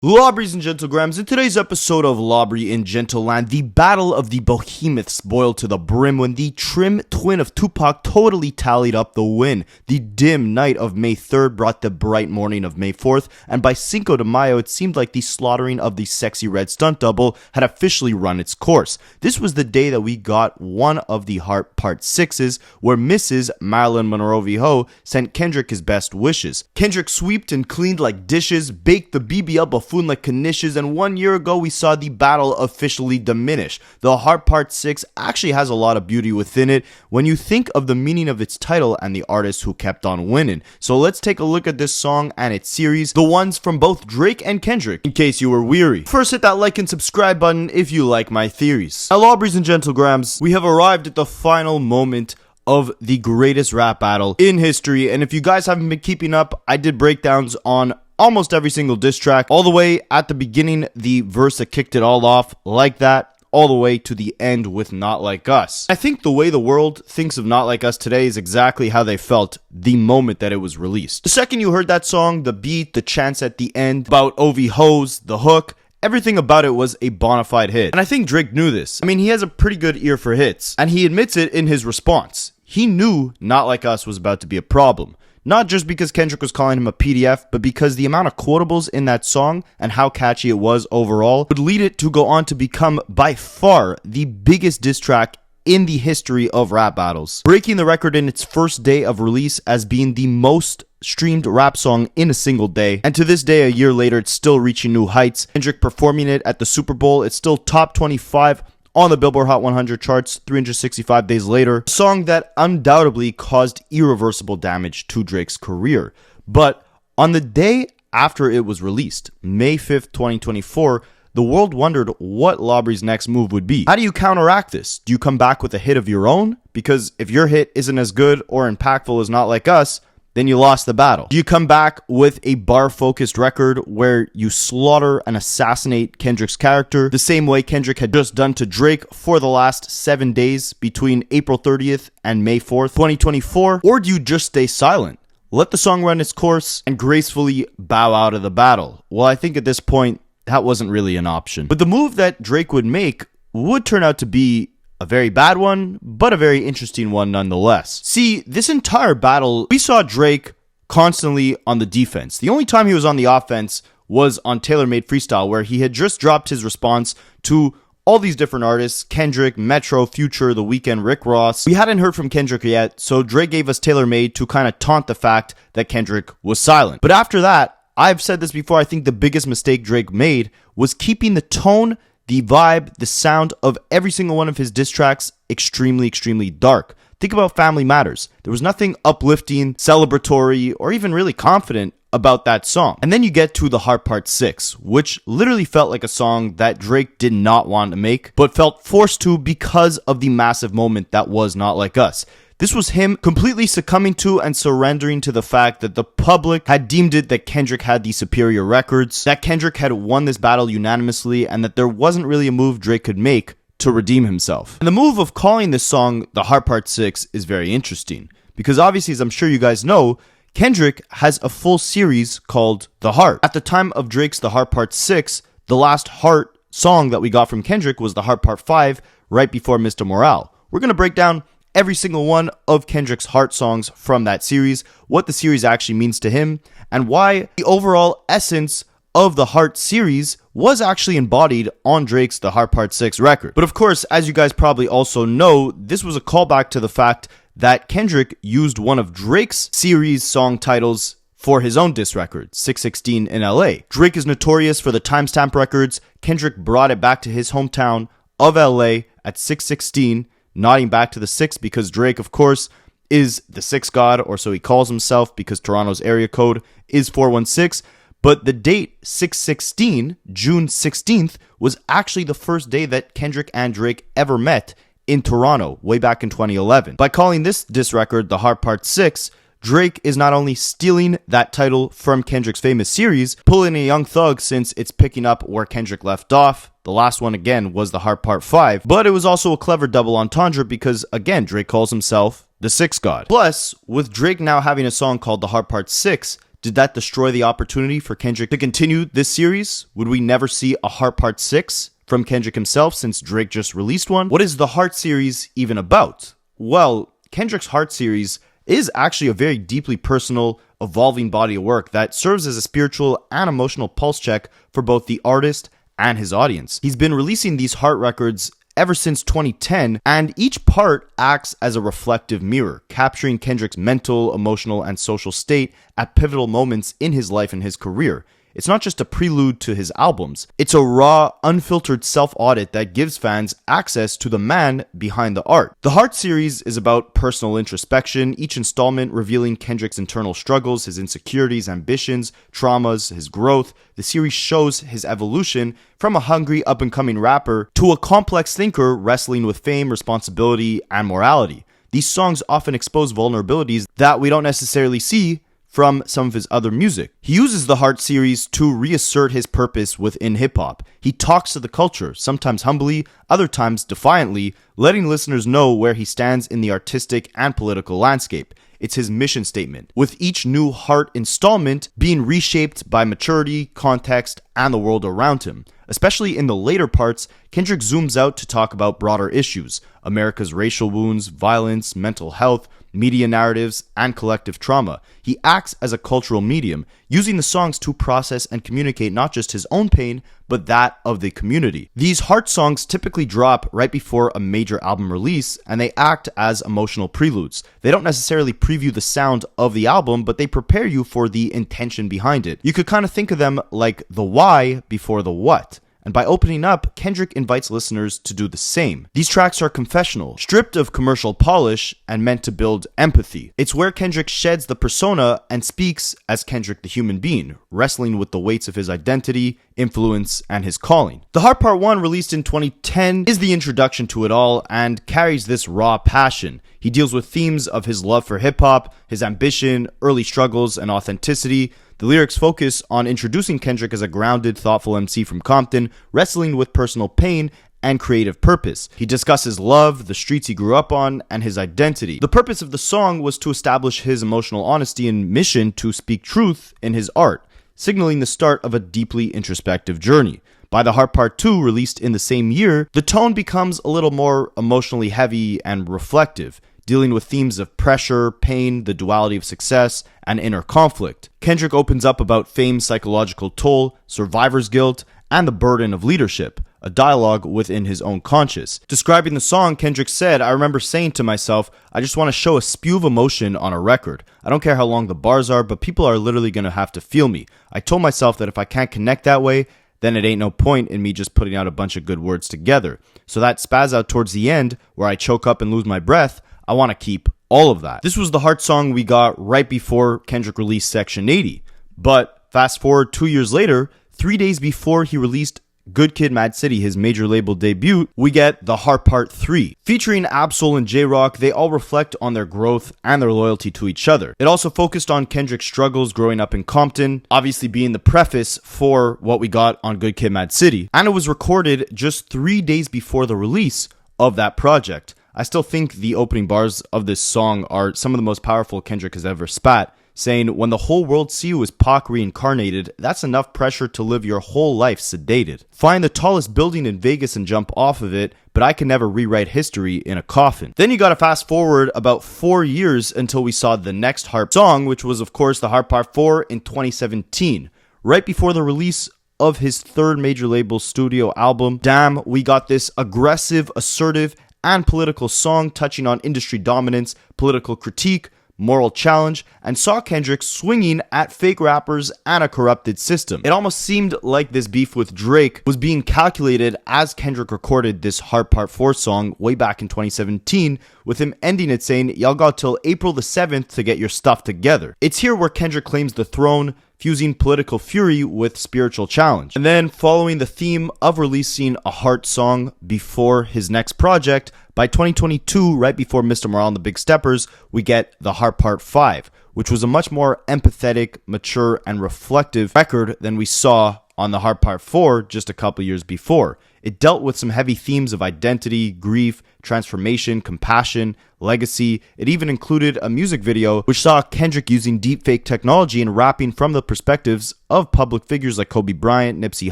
Lobries and Gentlegrams, in today's episode of Lobry in Gentleland, the battle of the behemoths boiled to the brim when the trim twin of Tupac totally tallied up the win. The dim night of May 3rd brought the bright morning of May 4th, and by Cinco de Mayo it seemed like the slaughtering of the sexy red stunt double had officially run its course. This was the day that we got one of the Heart Part 6s, where Mrs. Marilyn Monroe VHO sent Kendrick his best wishes. Kendrick sweeped and cleaned like dishes, baked the BBL buffoon like knishes, and 1 year ago we saw the battle officially diminish. The Heart Part 6 actually has a lot of beauty within it when you think of the meaning of its title and the artists who kept on winning. So let's take a look at this song and its series, the ones from both Drake and Kendrick, in case you were weary. First, hit that like and subscribe button if you like my theories. Now, Lobries and Gentlegrams, we have arrived at the final moment of the greatest rap battle in history, and if you guys haven't been keeping up, I did breakdowns on almost every single diss track, all the way at the beginning, the verse that kicked it all off, like that, all the way to the end with Not Like Us. I think the way the world thinks of Not Like Us today is exactly how they felt the moment that it was released. The second you heard that song, the beat, the chants at the end, about OV hoes, the hook, everything about it was a bona fide hit. And I think Drake knew this. I mean, he has a pretty good ear for hits, and he admits it in his response. He knew Not Like Us was about to be a problem. Not just because Kendrick was calling him a PDF, but because the amount of quotables in that song and how catchy it was overall would lead it to go on to become by far the biggest diss track in the history of rap battles, breaking the record in its first day of release as being the most streamed rap song in a single day. And to this day, a year later, it's still reaching new heights. Kendrick performing it at the Super Bowl, it's still top 25 on the Billboard Hot 100 charts 365 days later. A song that undoubtedly caused irreversible damage to Drake's career. But on the day after it was released, May 5th, 2024, the world wondered what Lobry's next move would be. How do you counteract this? Do you come back with a hit of your own? Because if your hit isn't as good or impactful as Not Like Us, then you lost the battle. Do you come back with a bar-focused record where you slaughter and assassinate Kendrick's character the same way Kendrick had just done to Drake for the last 7 days between April 30th and May 4th, 2024? Or do you just stay silent, let the song run its course, and gracefully bow out of the battle? Well, I think at this point, that wasn't really an option. But the move that Drake would make would turn out to be a very bad one, but a very interesting one nonetheless. See, this entire battle, we saw Drake constantly on the defense. The only time he was on the offense was on Tailor Made Freestyle, where he had just dropped his response to all these different artists: Kendrick, Metro, Future, The Weeknd, Rick Ross. We hadn't heard from Kendrick yet, so Drake gave us Tailor Made to kind of taunt the fact that Kendrick was silent. But after that, I've said this before, I think the biggest mistake Drake made was keeping the tone, the vibe, the sound of every single one of his diss tracks extremely, extremely dark. Think about Family Matters. There was nothing uplifting, celebratory, or even really confident about that song. And then you get to the Heart Part 6, which literally felt like a song that Drake did not want to make, but felt forced to because of the massive moment that was Not Like Us. This was him completely succumbing to and surrendering to the fact that the public had deemed it that Kendrick had the superior records, that Kendrick had won this battle unanimously, and that there wasn't really a move Drake could make to redeem himself. And the move of calling this song the Heart Part 6 is very interesting, because obviously, as I'm sure you guys know, Kendrick has a full series called The Heart. At the time of Drake's The Heart Part 6, the last Heart song that we got from Kendrick was The Heart Part 5, right before Mr. Morale. We're going to break down every single one of Kendrick's Heart songs from that series, what the series actually means to him, and why the overall essence of the Heart series was actually embodied on Drake's The Heart Part 6 record. But of course, as you guys probably also know, this was a callback to the fact that Kendrick used one of Drake's series song titles for his own diss record, 616 in LA. Drake is notorious for the timestamp records. Kendrick brought it back to his hometown of LA at 616, nodding back to the 6 because Drake, of course, is the 6 god, or so he calls himself, because Toronto's area code is 416. But the date 616, June 16th, was actually the first day that Kendrick and Drake ever met in Toronto, way back in 2011. By calling this diss record the Heart Part 6, Drake is not only stealing that title from Kendrick's famous series, pulling a Young Thug since it's picking up where Kendrick left off. The last one, again, was the Heart Part 5, but it was also a clever double entendre because, again, Drake calls himself the 6 god. Plus, with Drake now having a song called the Heart Part 6, Did that destroy the opportunity for Kendrick to continue this series? Would we never see a Heart Part 6 from Kendrick himself since Drake just released one? What is the Heart series even about? Well, Kendrick's Heart series is actually a very deeply personal, evolving body of work that serves as a spiritual and emotional pulse check for both the artist and his audience. He's been releasing these Heart records ever since 2010, and each part acts as a reflective mirror, capturing Kendrick's mental, emotional, and social state at pivotal moments in his life and his career. It's not just a prelude to his albums. It's a raw, unfiltered self-audit that gives fans access to the man behind the art. The Heart series is about personal introspection, each installment revealing Kendrick's internal struggles, his insecurities, ambitions, traumas, his growth. The series shows his evolution from a hungry, up-and-coming rapper to a complex thinker wrestling with fame, responsibility, and morality. These songs often expose vulnerabilities that we don't necessarily see from some of his other music. He uses the Heart series to reassert his purpose within hip-hop. He talks to the culture, sometimes humbly, other times defiantly, letting listeners know where he stands in the artistic and political landscape. It's his mission statement, with each new Heart installment being reshaped by maturity, context, and the world around him. Especially in the later parts, Kendrick zooms out to talk about broader issues: America's racial wounds, violence, mental health, media narratives, and collective trauma. He acts as a cultural medium, using the songs to process and communicate not just his own pain, but that of the community. These Heart songs typically drop right before a major album release, and they act as emotional preludes. They don't necessarily preview the sound of the album, but they prepare you for the intention behind it. You could kind of think of them like the why before the what. And by opening up, Kendrick invites listeners to do the same. These tracks are confessional, stripped of commercial polish, and meant to build empathy. It's where Kendrick sheds the persona and speaks as Kendrick the human being, wrestling with the weights of his identity, influence, and his calling. The Heart Part 1, released in 2010, is the introduction to it all and carries this raw passion. He deals with themes of his love for hip-hop, his ambition, early struggles, and authenticity. The lyrics focus on introducing Kendrick as a grounded, thoughtful MC from Compton, wrestling with personal pain and creative purpose. He discusses love, the streets he grew up on, and his identity. The purpose of the song was to establish his emotional honesty and mission to speak truth in his art, signaling the start of a deeply introspective journey. By the Heart Part 2, released in the same year, the tone becomes a little more emotionally heavy and reflective, dealing with themes of pressure, pain, the duality of success, and inner conflict. Kendrick opens up about fame's psychological toll, survivor's guilt, and the burden of leadership, a dialogue within his own conscience. Describing the song, Kendrick said, "I remember saying to myself, I just want to show a spew of emotion on a record. I don't care how long the bars are, but people are literally going to have to feel me. I told myself that if I can't connect that way, then it ain't no point in me just putting out a bunch of good words together. So that spaz out towards the end, where I choke up and lose my breath, I want to keep all of that." This was the Heart song we got right before Kendrick released Section 80. But fast forward 2 years later, 3 days before he released Good Kid, Mad City, his major label debut, we get the Heart Part 3. Featuring Ab-Soul and J-Rock, they all reflect on their growth and their loyalty to each other. It also focused on Kendrick's struggles growing up in Compton, obviously being the preface for what we got on Good Kid, Mad City. And it was recorded just 3 days before the release of that project. I still think the opening bars of this song are some of the most powerful Kendrick has ever spat, saying, "When the whole world see you as Pac reincarnated, that's enough pressure to live your whole life sedated. Find the tallest building in Vegas and jump off of it, but I can never rewrite history in a coffin." Then you gotta fast forward about 4 years until we saw the next Heart song, which was of course the Heart Part 4 in 2017, right before the release of his third major label studio album. Damn, we got this aggressive, assertive, and political song touching on industry dominance, political critique, moral challenge, and saw Kendrick swinging at fake rappers and a corrupted system. It almost seemed like this beef with Drake was being calculated as Kendrick recorded this Heart Part 4 song way back in 2017, with him ending it saying, "Y'all got till April the 7th to get your stuff together." It's here where Kendrick claims the throne, fusing political fury with spiritual challenge. And then, following the theme of releasing a Heart song before his next project, by 2022, right before Mr. Morale and the Big Steppers, we get the Heart Part 5, which was a much more empathetic, mature, and reflective record than we saw on the Heart Part 4 just a couple years before. It dealt with some heavy themes of identity, grief, transformation, compassion, legacy. It even included a music video which saw Kendrick using deepfake technology and rapping from the perspectives of public figures like Kobe Bryant, Nipsey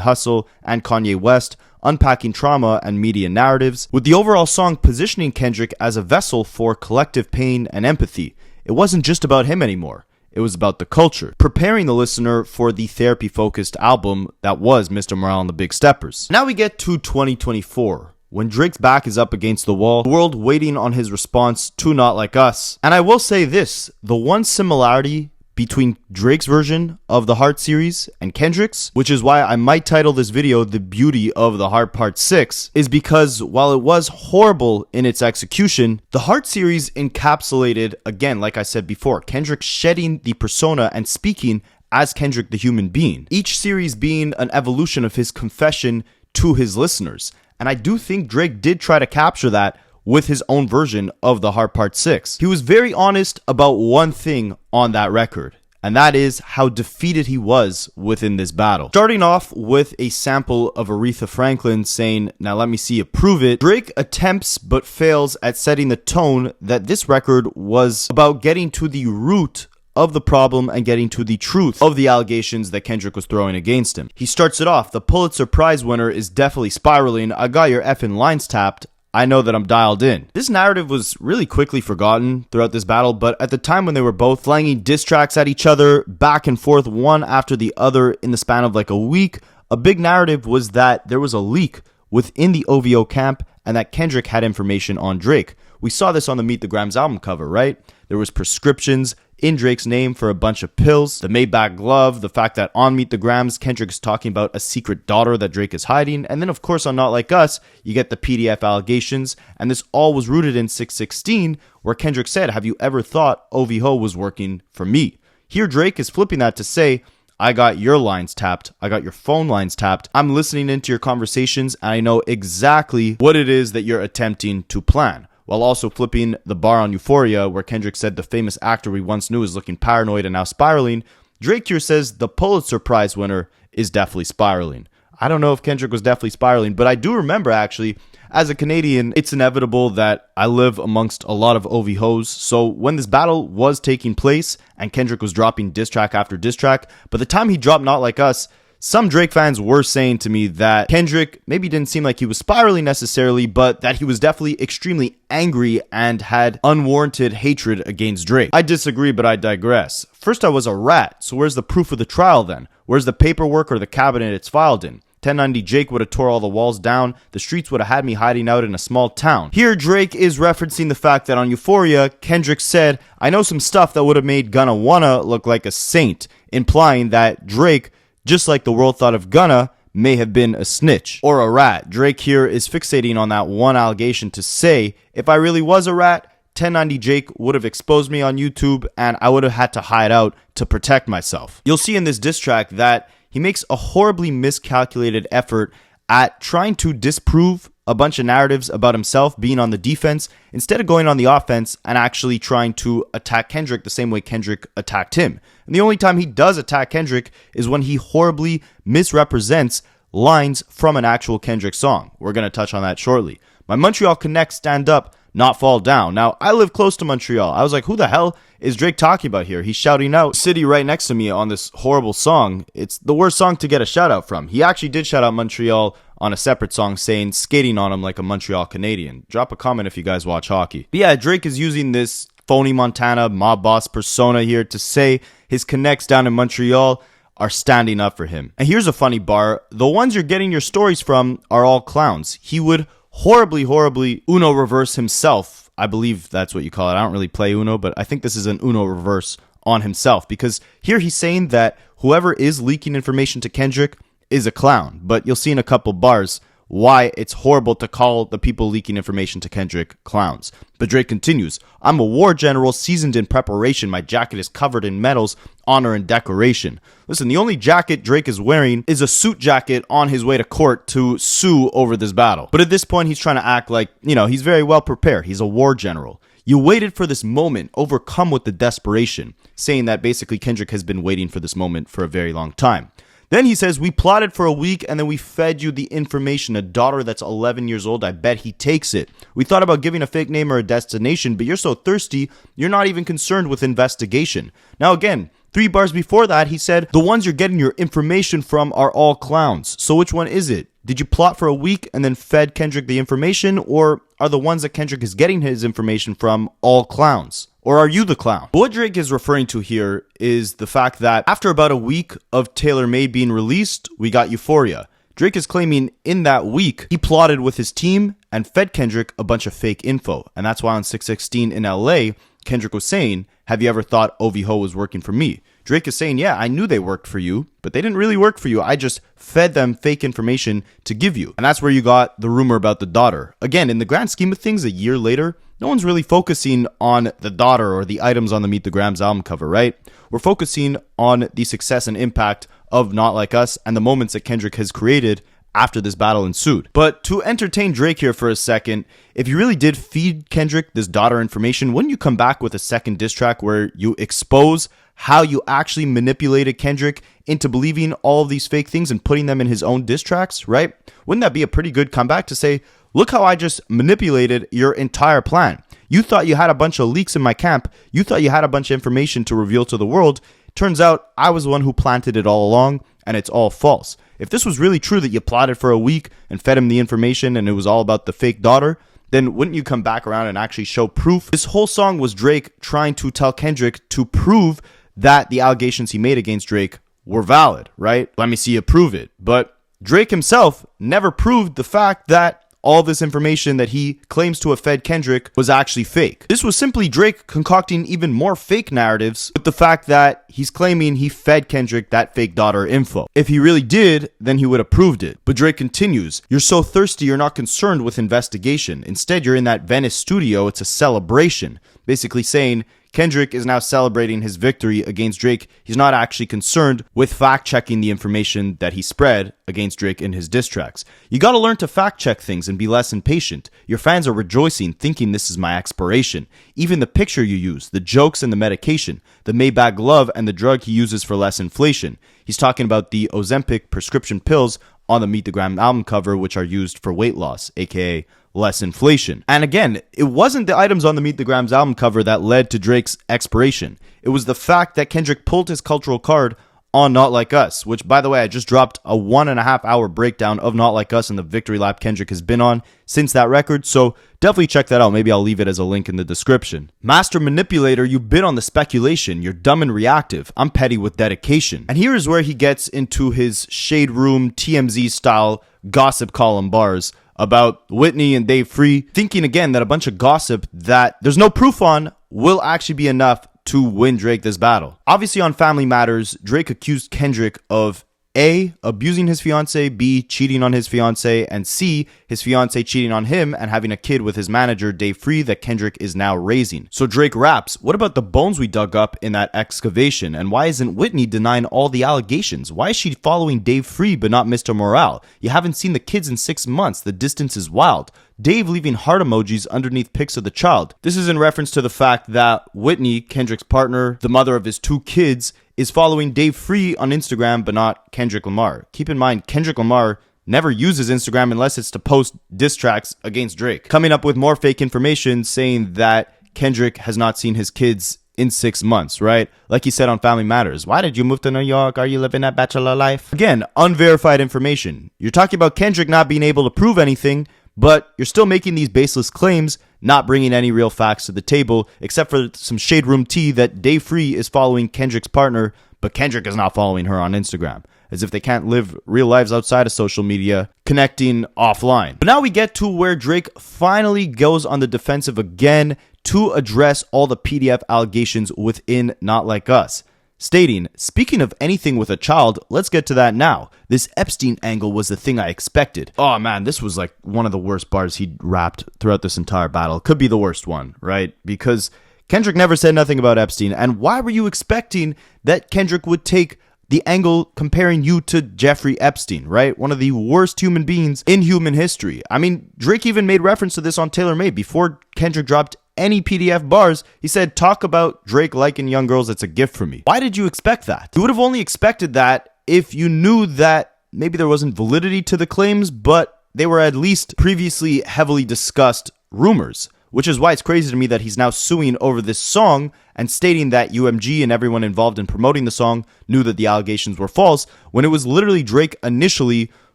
Hussle, and Kanye West, unpacking trauma and media narratives, with the overall song positioning Kendrick as a vessel for collective pain and empathy. It wasn't just about him anymore. It was about the culture, preparing the listener for the therapy-focused album that was Mr. Morale and the Big Steppers. Now we get to 2024, when Drake's back is up against the wall, the world waiting on his response to Not Like Us. And I will say this, the one similarity between Drake's version of the Heart series and Kendrick's, which is why I might title this video The Beauty of the Heart Part 6, is because while it was horrible in its execution, the Heart series encapsulated, again, like I said before, Kendrick shedding the persona and speaking as Kendrick the human being, each series being an evolution of his confession to his listeners. And I do think Drake did try to capture that with his own version of the Heart Part 6. He was very honest about one thing on that record, and that is how defeated he was within this battle. Starting off with a sample of Aretha Franklin saying, "Now let me see you prove it," Drake attempts but fails at setting the tone that this record was about getting to the root of the problem and getting to the truth of the allegations that Kendrick was throwing against him. He starts it off, "The Pulitzer Prize winner is definitely spiraling. I got your effing lines tapped. I know that I'm dialed in." This narrative was really quickly forgotten throughout this battle, but at the time when they were both flanging diss tracks at each other back and forth one after the other in the span of like a week, a big narrative was that there was a leak within the OVO camp and that Kendrick had information on Drake. We saw this on the Meet the Grams album cover, right? There was prescriptions in Drake's name for a bunch of pills, the Maybach glove, the fact that on Meet the Grams, Kendrick is talking about a secret daughter that Drake is hiding, and then of course on Not Like Us, you get the PDF allegations, and this all was rooted in 616, where Kendrick said, "Have you ever thought OVO was working for me?" Here Drake is flipping that to say, "I got your lines tapped. I got your phone lines tapped. I'm listening into your conversations, and I know exactly what it is that you're attempting to plan." While also flipping the bar on Euphoria, where Kendrick said the famous actor we once knew is looking paranoid and now spiraling, Drake here says the Pulitzer Prize winner is definitely spiraling. I don't know if Kendrick was definitely spiraling, but I do remember actually, as a Canadian, it's inevitable that I live amongst a lot of OVHOs, so when this battle was taking place and Kendrick was dropping diss track after diss track, by the time he dropped Not Like Us, some Drake fans were saying to me that Kendrick maybe didn't seem like he was spiraling necessarily, but that he was definitely extremely angry and had unwarranted hatred against Drake. I disagree, but I digress. First, I was a rat, so where's the proof of the trial then? Where's the paperwork or the cabinet it's filed in? 1090 Jake would have tore all the walls down. The streets would have had me hiding out in a small town. Here, Drake is referencing the fact that on Euphoria, Kendrick said, "I know some stuff that would have made Gunna wanna look like a saint," implying that Drake, just like the world thought of Gunna, may have been a snitch or a rat. Drake here is fixating on that one allegation to say, if I really was a rat, 1090 Jake would have exposed me on YouTube and I would have had to hide out to protect myself. You'll see in this diss track that he makes a horribly miscalculated effort at trying to disprove a bunch of narratives about himself being on the defense instead of going on the offense and actually trying to attack Kendrick the same way Kendrick attacked him. And the only time he does attack Kendrick is when he horribly misrepresents lines from an actual Kendrick song. We're going to touch on that shortly. My Montreal Connect stand up, not fall down. Now, I live close to Montreal. I was like, who the hell is Drake talking about here? He's shouting out city right next to me on this horrible song. It's the worst song to get a shout out from. He actually did shout out Montreal on a separate song saying skating on him like a Montreal Canadian. Drop a comment if you guys watch hockey. But yeah, Drake is using this phony Montana mob boss persona here to say his connects down in Montreal are standing up for him. And here's a funny bar. The ones you're getting your stories from are all clowns. He would horribly Uno reverse himself. I believe that's what you call it. I don't really play Uno, but I think this is an Uno reverse on himself, because here he's saying that whoever is leaking information to Kendrick is a clown. But you'll see in a couple bars why it's horrible to call the people leaking information to Kendrick clowns. But Drake continues, "I'm a war general seasoned in preparation. My jacket is covered in medals, honor, and decoration." Listen, the only jacket Drake is wearing is a suit jacket on his way to court to sue over this battle. But at this point, he's trying to act like, he's very well prepared. He's a war general. You waited for this moment, overcome with the desperation, saying that basically Kendrick has been waiting for this moment for a very long time. Then he says, we plotted for a week and then we fed you the information. A daughter that's 11 years old, I bet he takes it. We thought about giving a fake name or a destination, but you're so thirsty, you're not even concerned with investigation. Now again, 3 bars before that, he said, the ones you're getting your information from are all clowns. So which one is it? Did you plot for a week and then fed Kendrick the information, or are the ones that Kendrick is getting his information from all clowns? Or are you the clown? What Drake is referring to here is the fact that after about a week of Taylor Made being released, we got Euphoria. Drake is claiming in that week, he plotted with his team and fed Kendrick a bunch of fake info. And that's why on 616 in LA, Kendrick was saying, have you ever thought OVHO was working for me? Drake is saying, yeah, I knew they worked for you, but they didn't really work for you. I just fed them fake information to give you. And that's where you got the rumor about the daughter. Again, in the grand scheme of things, a year later, no one's really focusing on the daughter or the items on the Meet the Grams album cover, right? We're focusing on the success and impact of Not Like Us and the moments that Kendrick has created after this battle ensued. But to entertain Drake here for a second, if you really did feed Kendrick this daughter information, wouldn't you come back with a second diss track where you expose how you actually manipulated Kendrick into believing all of these fake things and putting them in his own diss tracks, right? Wouldn't that be a pretty good comeback to say, look how I just manipulated your entire plan. You thought you had a bunch of leaks in my camp. You thought you had a bunch of information to reveal to the world. Turns out I was the one who planted it all along, and it's all false. If this was really true that you plotted for a week and fed him the information and it was all about the fake daughter, then wouldn't you come back around and actually show proof? This whole song was Drake trying to tell Kendrick to prove that the allegations he made against Drake were valid, right? Let me see you prove it. But Drake himself never proved the fact that all this information that he claims to have fed Kendrick was actually fake. This was simply Drake concocting even more fake narratives with the fact that he's claiming he fed Kendrick that fake daughter info. If he really did, then he would have proved it. But Drake continues, you're so thirsty you're not concerned with investigation. Instead, you're in that Venice studio, it's a celebration. Basically saying, Kendrick is now celebrating his victory against Drake. He's not actually concerned with fact-checking the information that he spread against Drake in his diss tracks. You gotta learn to fact-check things and be less impatient. Your fans are rejoicing, thinking this is my expiration. Even the picture you use, the jokes and the medication, the Maybach glove and the drug he uses for less inflation. He's talking about the Ozempic prescription pills on the Meet the Gram album cover, which are used for weight loss, aka less inflation. And again, it wasn't the items on the Meet the Grams album cover that led to Drake's expiration. It was the fact that Kendrick pulled his cultural card on Not Like Us, which, by the way, I just dropped a 1.5 hour breakdown of Not Like Us and the victory lap Kendrick has been on since that record, so definitely check that out. Maybe I'll leave it as a link in the description. Master manipulator, you bid on the speculation. You're dumb and reactive. I'm petty with dedication. And here is where he gets into his Shade Room TMZ style gossip column bars about Whitney and Dave Free, thinking again that a bunch of gossip that there's no proof on will actually be enough to win Drake this battle. Obviously on Family Matters, Drake accused Kendrick of A, abusing his fiance, B, cheating on his fiance, and C, his fiance cheating on him and having a kid with his manager, Dave Free, that Kendrick is now raising. So Drake raps, what about the bones we dug up in that excavation? And why isn't Whitney denying all the allegations? Why is she following Dave Free but not Mr. Morale? You haven't seen the kids in 6 months. The distance is wild. Dave leaving heart emojis underneath pics of the child. This is in reference to the fact that Whitney, Kendrick's partner, the mother of his 2 kids, is following Dave Free on Instagram, but not Kendrick Lamar. Keep in mind, Kendrick Lamar never uses Instagram unless it's to post diss tracks against Drake. Coming up with more fake information saying that Kendrick has not seen his kids in 6 months, right? Like he said on Family Matters. Why did you move to New York? Are you living that bachelor life? Again, unverified information. You're talking about Kendrick not being able to prove anything, but you're still making these baseless claims, not bringing any real facts to the table, except for some Shade Room tea that Dave Free is following Kendrick's partner, but Kendrick is not following her on Instagram. As if they can't live real lives outside of social media, connecting offline. But now we get to where Drake finally goes on the defensive again to address all the PDF allegations within Not Like Us. Stating, speaking of anything with a child, let's get to that now. This Epstein angle was the thing I expected. Oh man, this was like one of the worst bars he rapped throughout this entire battle. Could be the worst one, right? Because Kendrick never said nothing about Epstein. And why were you expecting that Kendrick would take the angle comparing you to Jeffrey Epstein, right? One of the worst human beings in human history. I mean, Drake even made reference to this on Taylor Made before Kendrick dropped any PDF bars. He said, talk about Drake liking young girls, it's a gift for me. Why did you expect that? You would have only expected that if you knew that maybe there wasn't validity to the claims, but they were at least previously heavily discussed rumors, which is why it's crazy to me that he's now suing over this song and stating that UMG and everyone involved in promoting the song knew that the allegations were false, when it was literally Drake initially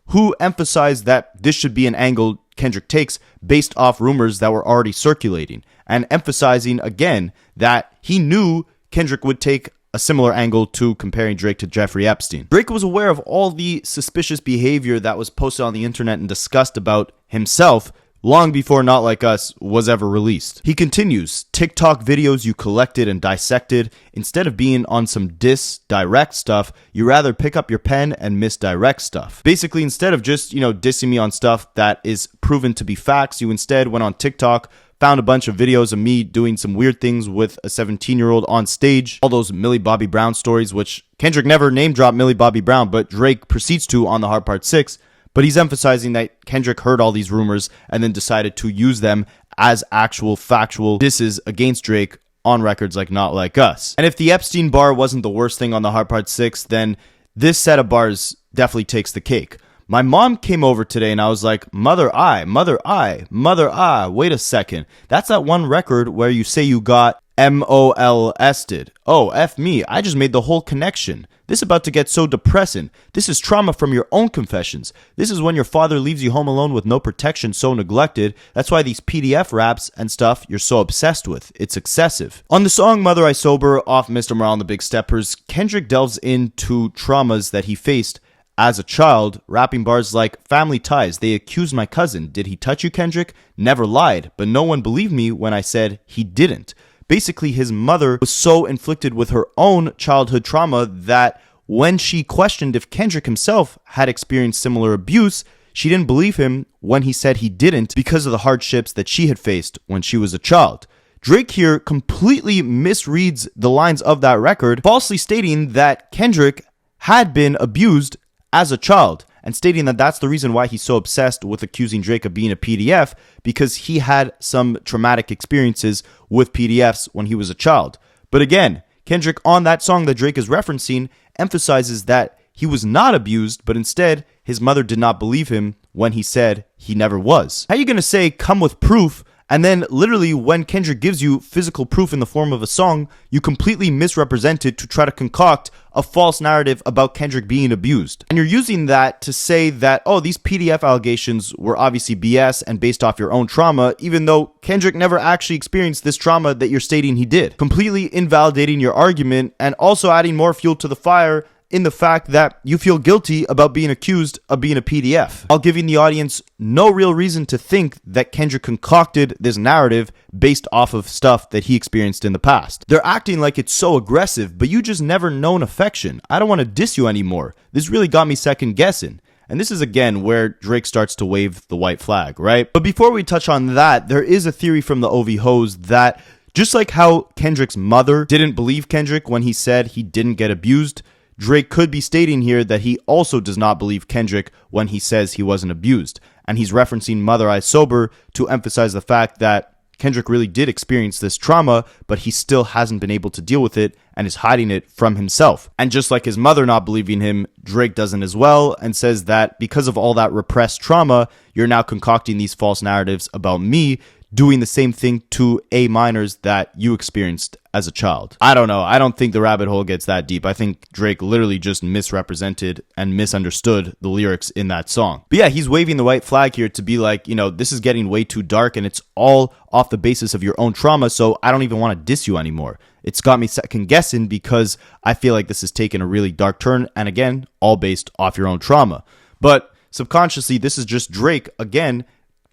who emphasized that this should be an angle Kendrick takes based off rumors that were already circulating, and emphasizing again that he knew Kendrick would take a similar angle to comparing Drake to Jeffrey Epstein. Drake was aware of all the suspicious behavior that was posted on the internet and discussed about himself long before Not Like Us was ever released. He continues, TikTok videos you collected and dissected, instead of being on some direct stuff, you rather pick up your pen and misdirect stuff. Basically, instead of just, dissing me on stuff that is proven to be facts, you instead went on TikTok, found a bunch of videos of me doing some weird things with a 17-year-old on stage. All those Millie Bobby Brown stories, which Kendrick never name-dropped Millie Bobby Brown, but Drake proceeds to on the Hard Part 6. But he's emphasizing that Kendrick heard all these rumors and then decided to use them as actual factual disses against Drake on records like Not Like Us. And if the Epstein bar wasn't the worst thing on the Hard Part 6, then this set of bars definitely takes the cake. My mom came over today and I was like, mother, wait a second. That's that one record where you say you got MOLSted. Oh, F me, I just made the whole connection. This is about to get so depressing. This is trauma from your own confessions. This is when your father leaves you home alone with no protection, so neglected. That's why these PDF raps and stuff you're so obsessed with. It's excessive. On the song Mother I Sober off Mr. Morale and the Big Steppers, Kendrick delves into traumas that he faced as a child, rapping bars like, family ties, they accused my cousin. Did he touch you, Kendrick? Never lied, but no one believed me when I said he didn't. Basically, his mother was so inflicted with her own childhood trauma that when she questioned if Kendrick himself had experienced similar abuse, she didn't believe him when he said he didn't because of the hardships that she had faced when she was a child. Drake here completely misreads the lines of that record, falsely stating that Kendrick had been abused as a child, and stating that that's the reason why he's so obsessed with accusing Drake of being a PDF, because he had some traumatic experiences with PDFs when he was a child. But again, Kendrick on that song that Drake is referencing emphasizes that he was not abused, but instead his mother did not believe him when he said he never was. How are you going to say come with proof, and then literally when Kendrick gives you physical proof in the form of a song, you completely misrepresent it to try to concoct a false narrative about Kendrick being abused? And you're using that to say that, oh, these PDF allegations were obviously BS and based off your own trauma, even though Kendrick never actually experienced this trauma that you're stating he did. Completely invalidating your argument and also adding more fuel to the fire in the fact that you feel guilty about being accused of being a PDF, while giving the audience no real reason to think that Kendrick concocted this narrative based off of stuff that he experienced in the past. They're acting like it's so aggressive, but you just never known affection. I don't want to diss you anymore. This really got me second guessing. And this is again where Drake starts to wave the white flag, right? But before we touch on that, there is a theory from the OV Hoes that just like how Kendrick's mother didn't believe Kendrick when he said he didn't get abused, Drake could be stating here that he also does not believe Kendrick when he says he wasn't abused. And he's referencing Mother I Sober to emphasize the fact that Kendrick really did experience this trauma, but he still hasn't been able to deal with it and is hiding it from himself. And just like his mother not believing him, Drake doesn't as well, and says that because of all that repressed trauma, you're now concocting these false narratives about me doing the same thing to A minors that you experienced as a child. I don't know. I don't think the rabbit hole gets that deep. I think Drake literally just misrepresented and misunderstood the lyrics in that song. But yeah, he's waving the white flag here to be like, this is getting way too dark and it's all off the basis of your own trauma, so I don't even want to diss you anymore. It's got me second guessing because I feel like this has taken a really dark turn, and again, all based off your own trauma. But subconsciously, this is just Drake, again,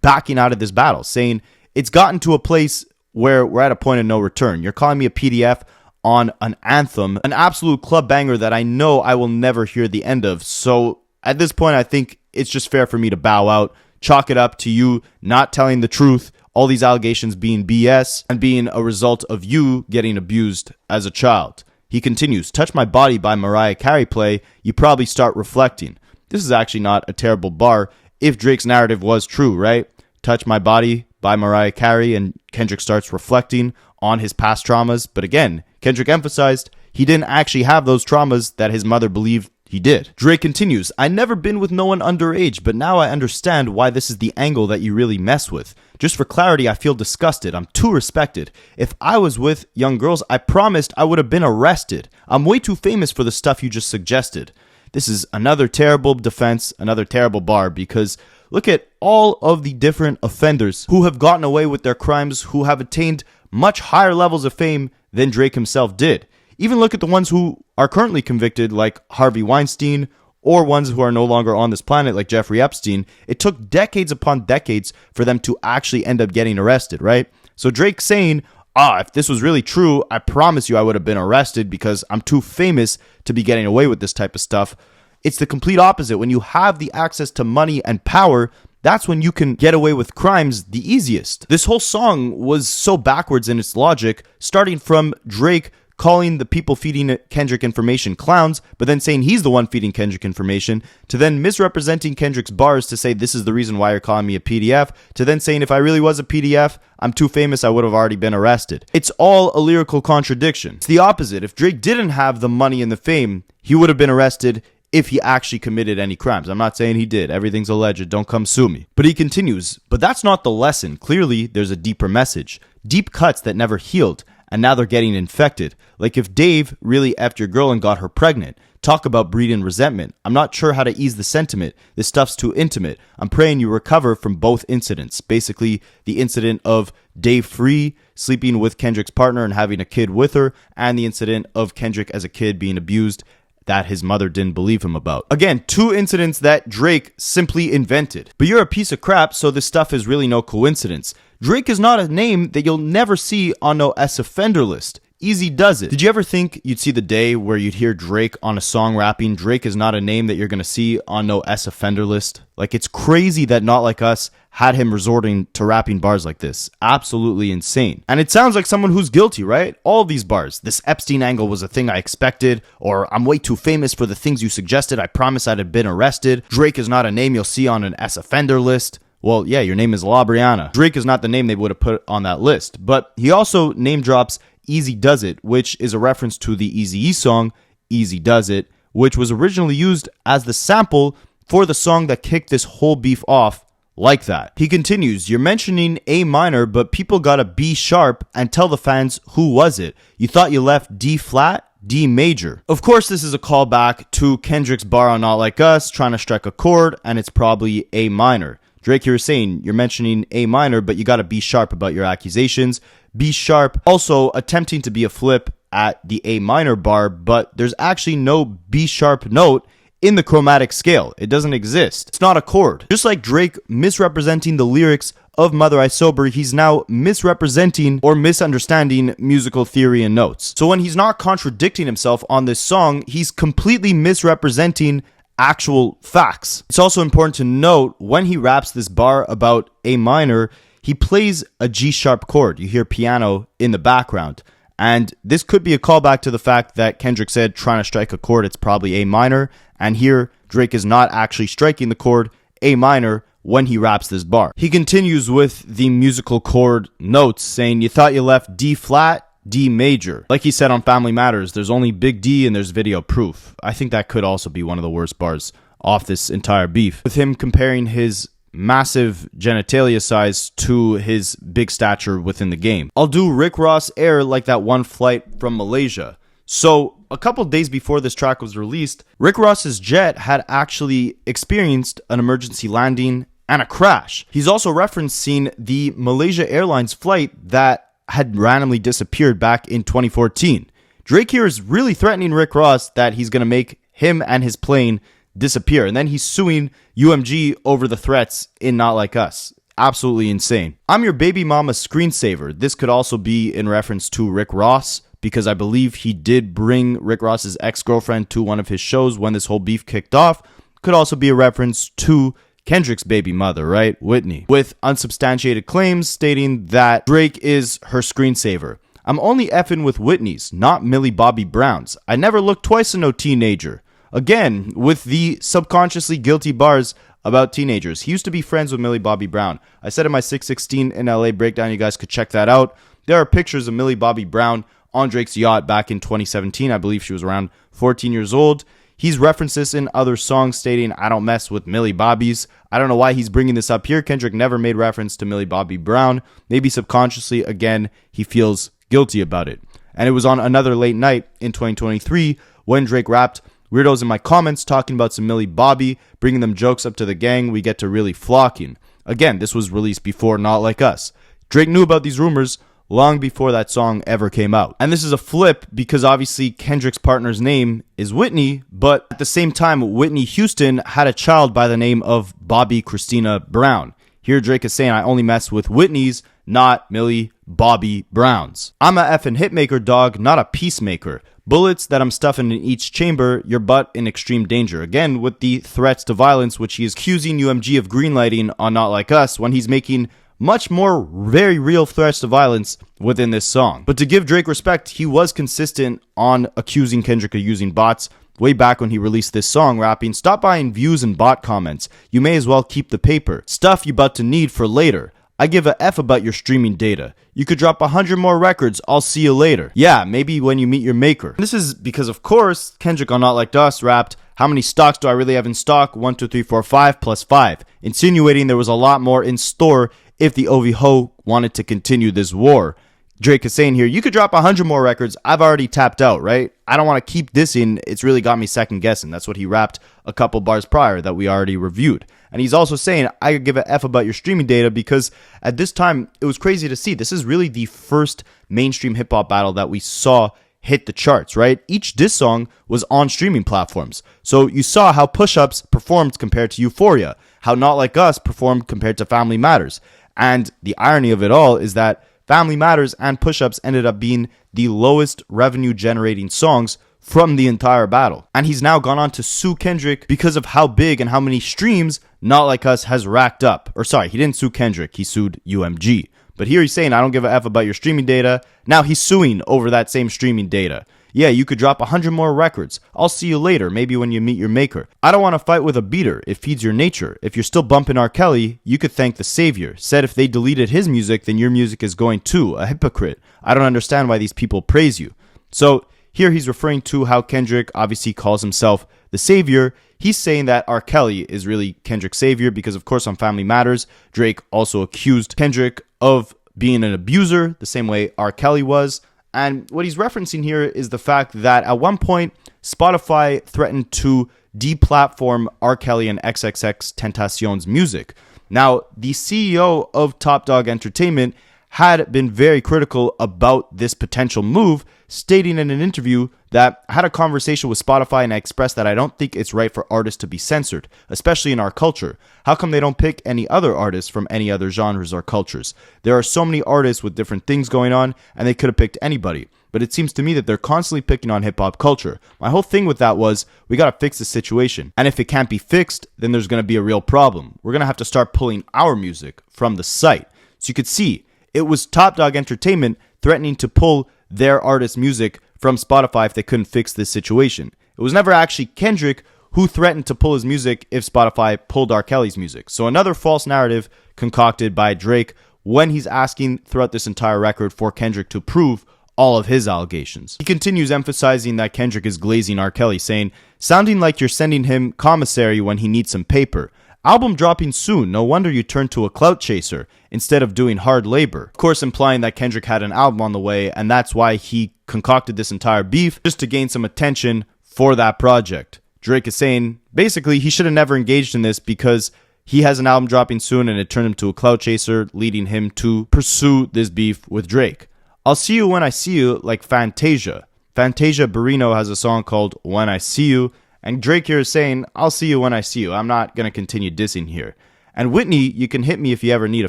backing out of this battle, saying it's gotten to a place where we're at a point of no return. You're calling me a PDF on an anthem, an absolute club banger that I know I will never hear the end of. So at this point, I think it's just fair for me to bow out, chalk it up to you not telling the truth, all these allegations being BS and being a result of you getting abused as a child. He continues, touch my body by Mariah Carey play, you probably start reflecting. This is actually not a terrible bar if Drake's narrative was true, right? Touch my body by Mariah Carey, and Kendrick starts reflecting on his past traumas. But again, Kendrick emphasized he didn't actually have those traumas that his mother believed He did. Drake continues, I never been with no one underage, but now I understand why this is the angle that you really mess with. Just for clarity, I feel disgusted. I'm too respected. If I was with young girls, I promised I would have been arrested. I'm way too famous for the stuff you just suggested. This is another terrible defense, another terrible bar, because look at all of the different offenders who have gotten away with their crimes, who have attained much higher levels of fame than Drake himself did. Even look at the ones who are currently convicted, like Harvey Weinstein, or ones who are no longer on this planet, like Jeffrey Epstein. It took decades upon decades for them to actually end up getting arrested, right? So Drake saying, if this was really true, I promise you I would have been arrested because I'm too famous to be getting away with this type of stuff. It's the complete opposite. When you have the access to money and power, that's when you can get away with crimes the easiest. This whole song was so backwards in its logic, starting from Drake calling the people feeding Kendrick information clowns, but then saying he's the one feeding Kendrick information, to then misrepresenting Kendrick's bars to say this is the reason why you're calling me a PDF, to then saying if I really was a PDF, I'm too famous, I would have already been arrested. It's all a lyrical contradiction. It's the opposite. If Drake didn't have the money and the fame, he would have been arrested if he actually committed any crimes. I'm not saying he did. Everything's alleged. Don't come sue me. But he continues, but that's not the lesson. Clearly, there's a deeper message. Deep cuts that never healed, and now they're getting infected. Like if Dave really effed your girl and got her pregnant. Talk about breeding resentment. I'm not sure how to ease the sentiment. This stuff's too intimate. I'm praying you recover from both incidents. Basically, the incident of Dave Free sleeping with Kendrick's partner and having a kid with her, and the incident of Kendrick as a kid being abused that his mother didn't believe him about. Again, two incidents that Drake simply invented. But you're a piece of crap, so this stuff is really no coincidence. Drake is not a name that you'll never see on no S-offender list. Easy does it. Did you ever think you'd see the day where you'd hear Drake on a song rapping? Drake is not a name that you're going to see on no S-offender list. Like, it's crazy that Not Like Us had him resorting to rapping bars like this. Absolutely insane. And it sounds like someone who's guilty, right? All of these bars. This Epstein angle was a thing I expected, or I'm way too famous for the things you suggested. I promise I'd have been arrested. Drake is not a name you'll see on an S-offender list. Well, yeah, your name is La Brianna. Drake is not the name they would have put on that list. But he also name drops Easy Does It, which is a reference to the Eazy-E song, Easy Does It, which was originally used as the sample for the song that kicked this whole beef off like that. He continues, you're mentioning A minor, but people got a B sharp and tell the fans who was it. You thought you left D flat? D major. Of course, this is a callback to Kendrick's bar on Not Like Us, trying to strike a chord, and it's probably A minor. Drake, you're saying you're mentioning A minor, but you got to be sharp about your accusations. B sharp also attempting to be a flip at the A minor bar, but there's actually no B sharp note in the chromatic scale. It doesn't exist. It's not a chord. Just like Drake misrepresenting the lyrics of Mother I Sober, he's now misrepresenting or misunderstanding musical theory and notes. So when he's not contradicting himself on this song, he's completely misrepresenting actual facts. It's also important to note when he raps this bar about A minor, he plays a G sharp chord. You hear piano in the background. And this could be a callback to the fact that Kendrick said trying to strike a chord, it's probably A minor. And here, Drake is not actually striking the chord A minor when he raps this bar. He continues with the musical chord notes saying, you thought you left D flat, D major. Like he said on Family Matters, there's only Big D and there's video proof. I think that could also be one of the worst bars off this entire beef. With him comparing his massive genitalia size to his big stature within the game. I'll do Rick Ross Air like that one flight from Malaysia. So a couple days before this track was released, Rick Ross's jet had actually experienced an emergency landing and a crash. He's also referencing the Malaysia Airlines flight that had randomly disappeared back in 2014. Drake here is really threatening Rick Ross that he's going to make him and his plane disappear. And then he's suing UMG over the threats in Not Like Us. Absolutely insane. I'm your baby mama's screensaver. This could also be in reference to Rick Ross, because I believe he did bring Rick Ross's ex-girlfriend to one of his shows when this whole beef kicked off. Could also be a reference to Kendrick's baby mother, right? Whitney. With unsubstantiated claims stating that Drake is her screensaver. I'm only effing with Whitney's, not Millie Bobby Brown's. I never looked twice at no teenager. Again, with the subconsciously guilty bars about teenagers. He used to be friends with Millie Bobby Brown. I said in my 616 in LA breakdown, you guys could check that out. There are pictures of Millie Bobby Brown on Drake's yacht back in 2017. I believe she was around 14 years old. He's referenced this in other songs stating, I don't mess with Millie Bobbies. I don't know why he's bringing this up here. Kendrick never made reference to Millie Bobby Brown. Maybe subconsciously, again, he feels guilty about it. And it was on another late night in 2023 when Drake rapped, weirdos in my comments talking about some Millie Bobby, bringing them jokes up to the gang, we get to really flocking. Again, this was released before Not Like Us. Drake knew about these rumors long before that song ever came out. And this is a flip because obviously Kendrick's partner's name is Whitney, but at the same time, Whitney Houston had a child by the name of Bobby Christina Brown. Here Drake is saying, I only mess with Whitney's, not Millie Bobby Brown's. I'm a effing hitmaker, dog, not a peacemaker. Bullets that I'm stuffing in each chamber, your butt in extreme danger. Again, with the threats to violence, which he is accusing UMG of greenlighting on Not Like Us when he's making much more very real threats to violence within this song. But to give Drake respect, he was consistent on accusing Kendrick of using bots way back when he released this song, rapping, stop buying views and bot comments. You may as well keep the paper. Stuff you about to need for later. I give a F about your streaming data. You could drop 100 more records, I'll see you later. Yeah, maybe when you meet your maker. This is because, of course, Kendrick on Not Like Us rapped, how many stocks do I really have in stock? 1, 2, 3, 4, 5 plus 5. Insinuating there was a lot more in store if the OVO wanted to continue this war. Drake is saying here, you could drop 100 more records. I've already tapped out, right? I don't want to keep this in. It's really got me second guessing. That's what he rapped a couple bars prior that we already reviewed. And he's also saying, I could give a F about your streaming data because at this time, it was crazy to see. This is really the first mainstream hip hop battle that we saw hit the charts, right? Each diss song was on streaming platforms. So you saw how Push-Ups performed compared to Euphoria, how Not Like Us performed compared to Family Matters. And the irony of it all is that Family Matters and Push-Ups ended up being the lowest revenue generating songs from the entire battle. And he's now gone on to sue Kendrick because of how big and how many streams Not Like Us has racked up. Or sorry, he didn't sue Kendrick, he sued UMG. But here he's saying, I don't give a F about your streaming data. Now he's suing over that same streaming data. Yeah, you could drop 100 more records. I'll see you later, maybe when you meet your maker. I don't want to fight with a beater. It feeds your nature. If you're still bumping R. Kelly, you could thank the savior. Said if they deleted his music, then your music is going too. A hypocrite. I don't understand why these people praise you. So here he's referring to how Kendrick obviously calls himself the savior. He's saying that R. Kelly is really Kendrick's savior because, of course, on Family Matters, Drake also accused Kendrick of being an abuser the same way R. Kelly was. And what he's referencing here is the fact that at one point, Spotify threatened to deplatform R. Kelly and XXXTentacion's music. Now, the CEO of Top Dog Entertainment had been very critical about this potential move, stating in an interview that I had a conversation with Spotify and I expressed that I don't think it's right for artists to be censored, especially in our culture. How come they don't pick any other artists from any other genres or cultures? There are so many artists with different things going on, and they could have picked anybody. But it seems to me that they're constantly picking on hip-hop culture. My whole thing with that was, we got to fix the situation. And if it can't be fixed, then there's going to be a real problem. We're going to have to start pulling our music from the site. So you could see, it was Top Dog Entertainment threatening to pull their artist music from Spotify if they couldn't fix this situation. It was never actually Kendrick who threatened to pull his music if Spotify pulled R. Kelly's music. So another false narrative concocted by Drake when he's asking throughout this entire record for Kendrick to prove all of his allegations. He continues emphasizing that Kendrick is glazing R. Kelly, saying, sounding like you're sending him commissary when he needs some paper. Album dropping soon, no wonder you turned to a clout chaser instead of doing hard labor. Of course, implying that Kendrick had an album on the way, and that's why he concocted this entire beef, just to gain some attention for that project. Drake is saying, basically, he should have never engaged in this because he has an album dropping soon and it turned him to a clout chaser, leading him to pursue this beef with Drake. I'll see you when I see you, like Fantasia. Fantasia Barrino has a song called When I See You, and Drake here is saying, I'll see you when I see you. I'm not going to continue dissing here. And Whitney, you can hit me if you ever need a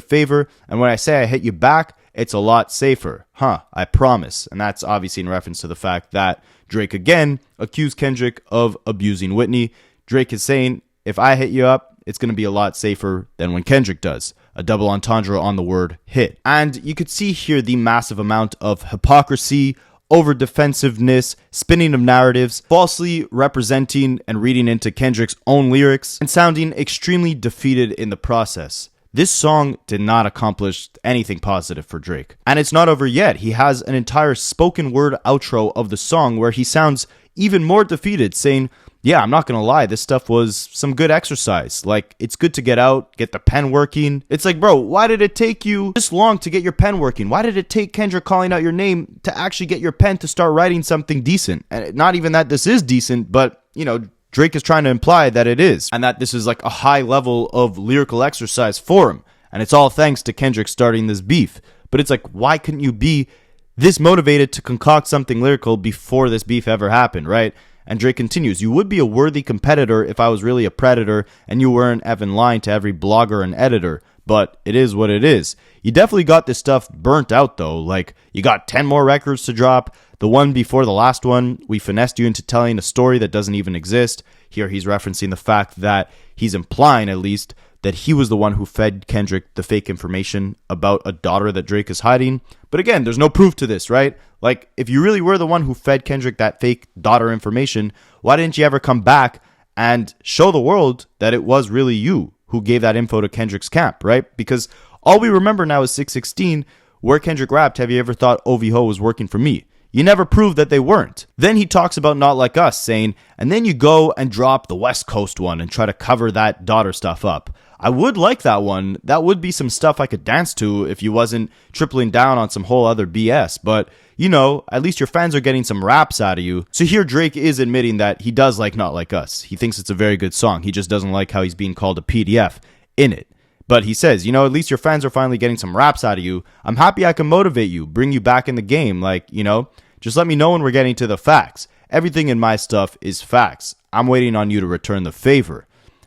favor. And when I say I hit you back, it's a lot safer. I promise. And that's obviously in reference to the fact that Drake again accused Kendrick of abusing Whitney. Drake is saying, if I hit you up, it's going to be a lot safer than when Kendrick does. A double entendre on the word hit. And you could see here the massive amount of hypocrisy, over defensiveness, spinning of narratives, falsely representing and reading into Kendrick's own lyrics, and sounding extremely defeated in the process. This song did not accomplish anything positive for Drake. And it's not over yet. He has an entire spoken word outro of the song where he sounds even more defeated, saying, yeah, I'm not gonna lie, this stuff was some good exercise. Like, it's good to get out, get the pen working. It's like, bro, why did it take you this long to get your pen working? Why did it take Kendrick calling out your name to actually get your pen to start writing something decent? And not even that this is decent, but, you know, Drake is trying to imply that it is, and that this is like a high level of lyrical exercise for him. And it's all thanks to Kendrick starting this beef. But it's like, why couldn't you be this motivated to concoct something lyrical before this beef ever happened, right? And Drake continues, you would be a worthy competitor if I was really a predator and you weren't Evan lying to every blogger and editor. But it is what it is. You definitely got this stuff burnt out though. Like, you got 10 more records to drop. The one before the last one, we finessed you into telling a story that doesn't even exist. Here he's referencing the fact that he's implying, at least, that he was the one who fed Kendrick the fake information about a daughter that Drake is hiding. But again, there's no proof to this, right? Like, if you really were the one who fed Kendrick that fake daughter information, why didn't you ever come back and show the world that it was really you who gave that info to Kendrick's camp, right? Because all we remember now is 616, where Kendrick rapped, have you ever thought OVO was working for me? You never proved that they weren't. Then he talks about Not Like Us, saying, and then you go and drop the West Coast one and try to cover that daughter stuff up. I would like that one. That would be some stuff I could dance to if you wasn't tripling down on some whole other BS. But, you know, at least your fans are getting some raps out of you. So here Drake is admitting that he does like Not Like Us. He thinks it's a very good song. He just doesn't like how he's being called a PDF in it. But he says, you know, at least your fans are finally getting some raps out of you. I'm happy I can motivate you, bring you back in the game. Like, you know, just let me know when we're getting to the facts. Everything in my stuff is facts. I'm waiting on you to return the favor.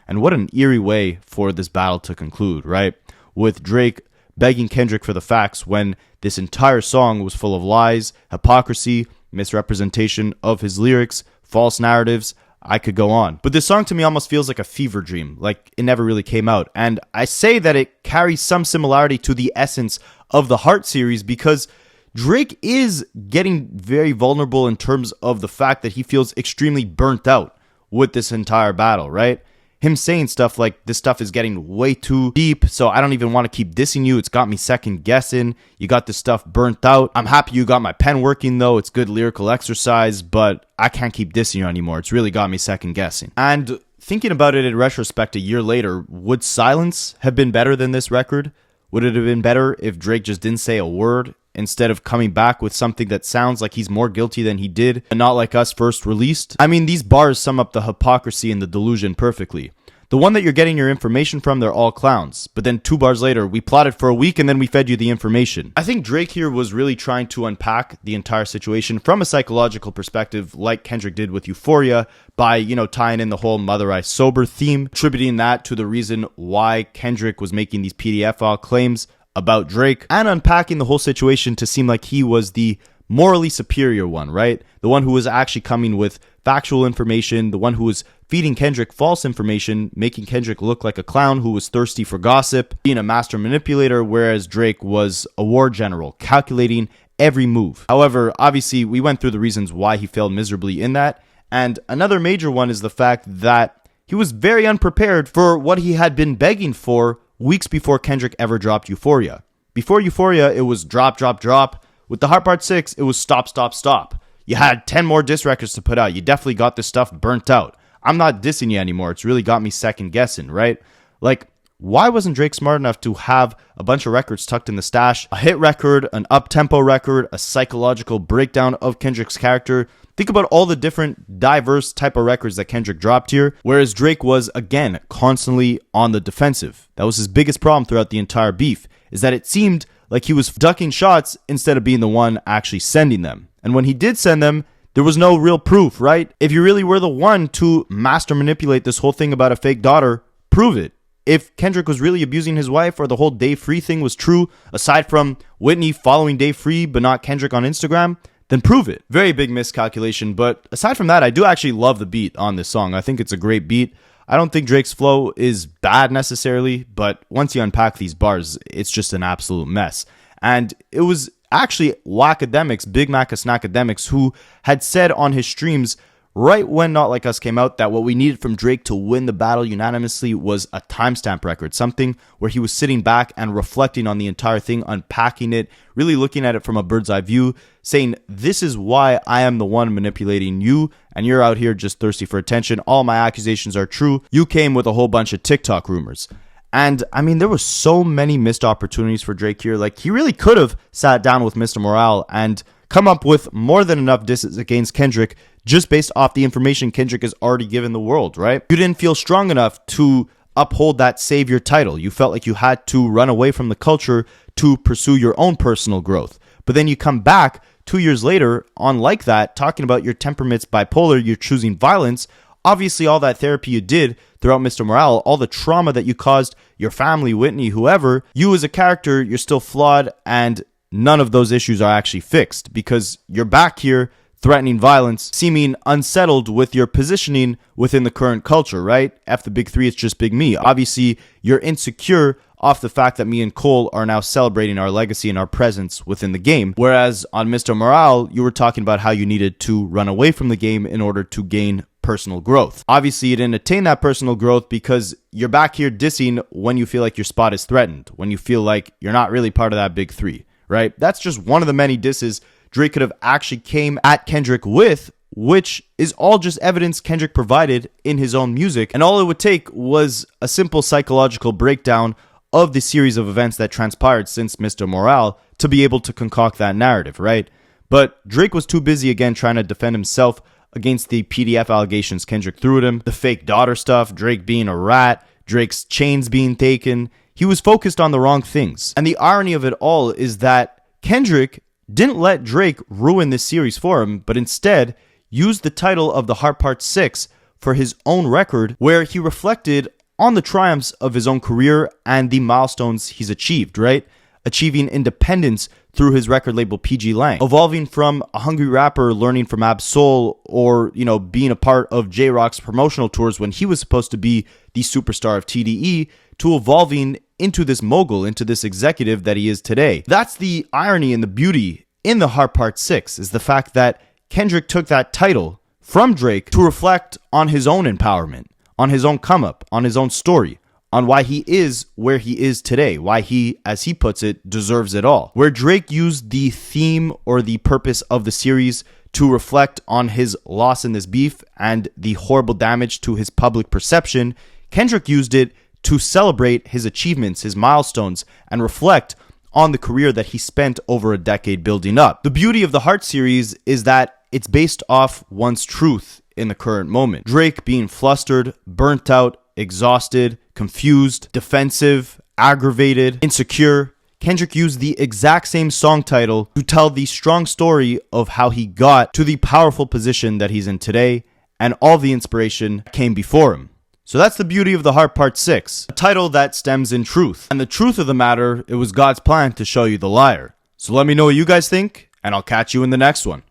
And what an eerie way for this battle to conclude, right? With Drake begging Kendrick for the facts when this entire song was full of lies, hypocrisy, misrepresentation of his lyrics, false narratives. I could go on. But this song to me almost feels like a fever dream, like it never really came out. And I say that it carries some similarity to the essence of the Heart series because Drake is getting very vulnerable in terms of the fact that he feels extremely burnt out with this entire battle, right? Him saying stuff like, this stuff is getting way too deep, so I don't even want to keep dissing you. It's got me second guessing. You got this stuff burnt out. I'm happy you got my pen working, though. It's good lyrical exercise, but I can't keep dissing you anymore. It's really got me second guessing. And thinking about it in retrospect a year later, would Silence have been better than this record? Would it have been better if Drake just didn't say a word instead of coming back with something that sounds like he's more guilty than he did and Not Like Us first released? I mean, these bars sum up the hypocrisy and the delusion perfectly. The one that you're getting your information from, they're all clowns. But then 2 bars later, we plotted for a week and then we fed you the information. I think Drake here was really trying to unpack the entire situation from a psychological perspective, like Kendrick did with Euphoria, by, you know, tying in the whole Mother I Sober theme, attributing that to the reason why Kendrick was making these PDF file claims about Drake, and unpacking the whole situation to seem like he was the morally superior one, right? The one who was actually coming with factual information, the one who was feeding Kendrick false information, making Kendrick look like a clown who was thirsty for gossip, being a master manipulator, whereas Drake was a war general, calculating every move. However, obviously, we went through the reasons why he failed miserably in that, and another major one is the fact that he was very unprepared for what he had been begging for weeks before Kendrick ever dropped Euphoria. Before Euphoria, it was drop, drop, drop. With the Heart Part 6, it was stop, stop, stop. You had 10 more diss records to put out. You definitely got this stuff burnt out. I'm not dissing you anymore. It's really got me second guessing, right? Like, why wasn't Drake smart enough to have a bunch of records tucked in the stash? A hit record, an up-tempo record, a psychological breakdown of Kendrick's character. Think about all the different diverse type of records that Kendrick dropped here, whereas Drake was, again, constantly on the defensive. That was his biggest problem throughout the entire beef, is that it seemed like he was ducking shots instead of being the one actually sending them. And when he did send them, there was no real proof, right? If you really were the one to master manipulate this whole thing about a fake daughter, prove it. If Kendrick was really abusing his wife, or the whole Dave Free thing was true, aside from Whitney following Dave Free but not Kendrick on Instagram, then prove it. Very big miscalculation, but aside from that, I do actually love the beat on this song. I think it's a great beat. I don't think Drake's flow is bad necessarily, but once you unpack these bars, it's just an absolute mess. And it was actually Akademiks, Big Mac of Snackademics, who had said on his streams right when Not Like Us came out, that what we needed from Drake to win the battle unanimously was a timestamp record, something where he was sitting back and reflecting on the entire thing, unpacking it, really looking at it from a bird's eye view, saying, this is why I am the one manipulating you, and you're out here just thirsty for attention. All my accusations are true. You came with a whole bunch of TikTok rumors. And I mean, there were so many missed opportunities for Drake here. Like, he really could have sat down with Mr. Morale and come up with more than enough disses against Kendrick just based off the information Kendrick has already given the world, right? You didn't feel strong enough to uphold that savior title. You felt like you had to run away from the culture to pursue your own personal growth. But then you come back 2 years later on like that, talking about your temperament's bipolar, you're choosing violence. Obviously, all that therapy you did throughout Mr. Morale, all the trauma that you caused your family, Whitney, whoever, you as a character, you're still flawed, and none of those issues are actually fixed because you're back here threatening violence, seeming unsettled with your positioning within the current culture, right? F the big three, it's just big me. Obviously, you're insecure off the fact that me and Cole are now celebrating our legacy and our presence within the game. Whereas on Mr. Morale, you were talking about how you needed to run away from the game in order to gain personal growth. Obviously, you didn't attain that personal growth because you're back here dissing when you feel like your spot is threatened, when you feel like you're not really part of that big three, right? That's just one of the many disses Drake could have actually came at Kendrick with, which is all just evidence Kendrick provided in his own music. And all it would take was a simple psychological breakdown of the series of events that transpired since Mr. Morale to be able to concoct that narrative, right? But Drake was too busy again trying to defend himself against the PDF allegations Kendrick threw at him, the fake daughter stuff, Drake being a rat, Drake's chains being taken. He was focused on the wrong things. And the irony of it all is that Kendrick didn't let Drake ruin this series for him, but instead used the title of The Heart Part 6 for his own record, where he reflected on the triumphs of his own career and the milestones he's achieved, right? Achieving independence through his record label PG Lang, evolving from a hungry rapper learning from Ab Soul, or, being a part of J-Rock's promotional tours when he was supposed to be the superstar of TDE, to evolving into this mogul, into this executive that he is today. That's the irony and the beauty in The Heart Part 6, is the fact that Kendrick took that title from Drake to reflect on his own empowerment, on his own come up, on his own story, on why he is where he is today, why he, as he puts it, deserves it all. Where Drake used the theme or the purpose of the series to reflect on his loss in this beef and the horrible damage to his public perception, Kendrick used it to celebrate his achievements, his milestones, and reflect on the career that he spent over a decade building up. The beauty of the Heart series is that it's based off one's truth in the current moment. Drake being flustered, burnt out, exhausted, confused, defensive, aggravated, insecure. Kendrick used the exact same song title to tell the strong story of how he got to the powerful position that he's in today, and all the inspiration came before him. So that's the beauty of The Heart Part 6, a title that stems in truth. And the truth of the matter, it was God's plan to show you the liar. So let me know what you guys think, and I'll catch you in the next one.